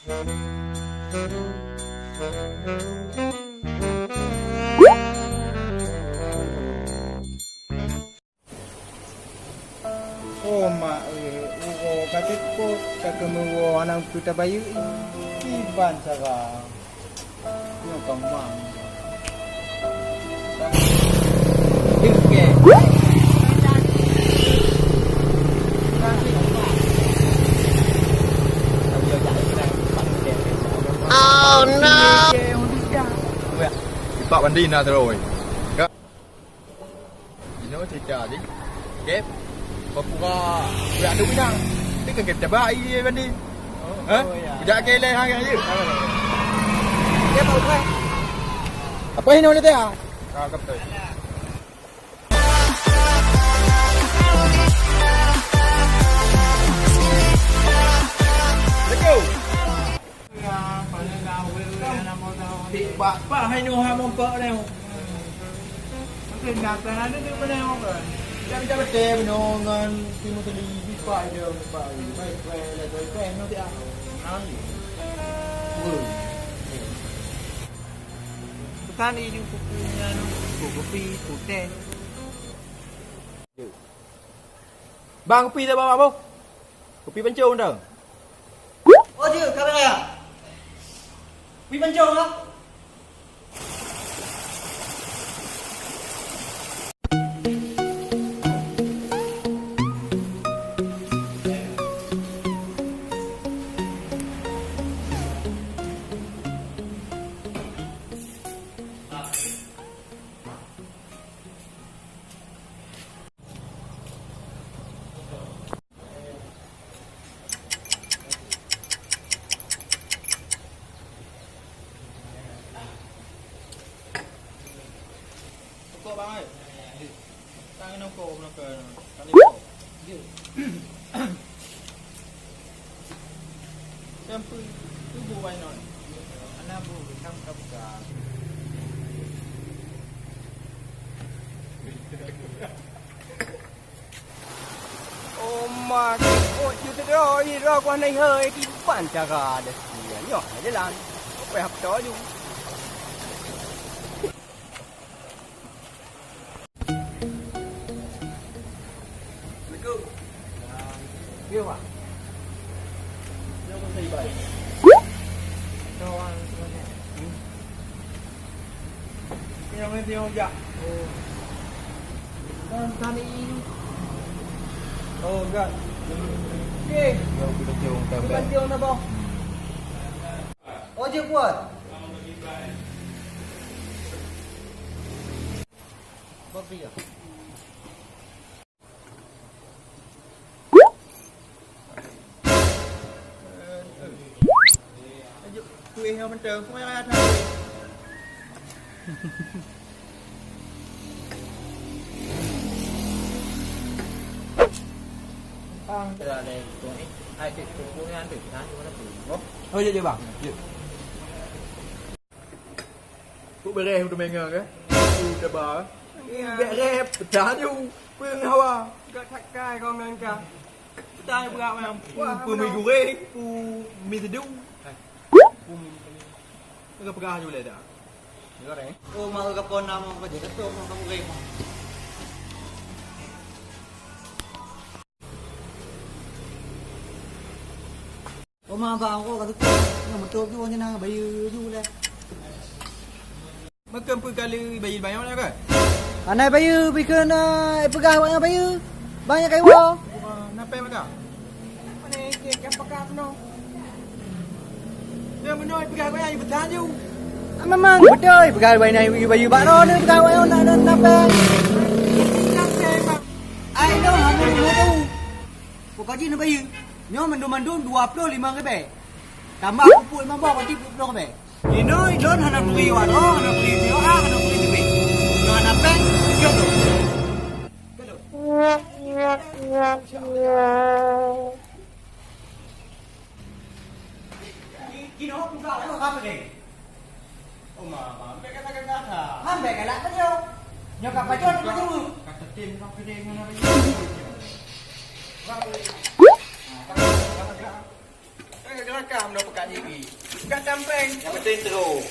Oh mak, kata ko kata mewo anak kita bayu iban sarang. Yo kamang. Oke. Oh no. Pak Bandi na rồi. Nó thì chờ đi. Kép. Có ya đúng nang. Cái cần kẹp chả ba ai Bandi. Hả? Dạ kê lên hai cái gì? Kép một cái. Apa ini oleh dia? Cakap tu. Let's go. Pak hai nu ha mong pak neu. Mungkin nak kan ada ni neu kan. Jangan betul no ngan timu tadi di pak dia pak. Baik le baik no dia. Nang. Bukan ini kukunya kopi putih. Bang kopi dah bawa bang. Kopi pencung dah. Ô chứ, camera. Quý Văn Châu á. Bang ơi. Tang nó cổ nó cờ tang đi cổ. Xem cứ bu bay rồi. Anh bu cam cam cả. Mà ôi chứ thế rồi qua này hơi cái bản trà gà được nhỏ này để làm phải học chó chứ. Yêu à? Yêu con gì vậy? Cho ăn cái nào lên tiêu không dạ? Ta đi. Gần. Gì? Bên tiêu nó bông. Ôi chưa quên. Bác gì à? Tụi heo bên trường không ai thôi. Là đây tụi ai thì tụi ăn được tháng nhưng mà nó bị thôi đi bằng tụi bé rê tụi mình ngờ cái tụi bờ bé rê trả nhu quyên hao à cái thạch cai con nên cả tay bữa nào pù mì gù rê pù mì thịt đu cái bữa như vậy đã nhớ đấy Ô mà gặp con nào mà có thể cắt tôm không ghê mà. Ô mà vào có cái tôm nhưng mà tôm chứ như nào bây giờ du đây. Mất cơm kali bày bày nó cái Anh này bây giờ bikin pegang banyak bây giờ banyak kayu wo. Napa mereka? Mana ikan pakar no? Dia menoi pegang banyak bertahan je. Memang betul pegang banyak baju baru ni pegang banyak nak napa? Ai đâu mà mình mua đâu. Có cái gì nó bây giờ? Nhớ mình đồ 25 cái bè. Tambah pupuk 5 bawa nanti pupuk ke bè. Ini don hana beli wano, hana beli dia, hana beli tu bè. Jangan apa? Jom tu. Kino buka lagi apa ni? Oh mama, mereka kata Hambe cái lạ bao Nhờ cặp phải chốt nó chứ. kata tim kau kena mana kelakar mendapat kat diri. Kat tampeng. Yang penting teruk.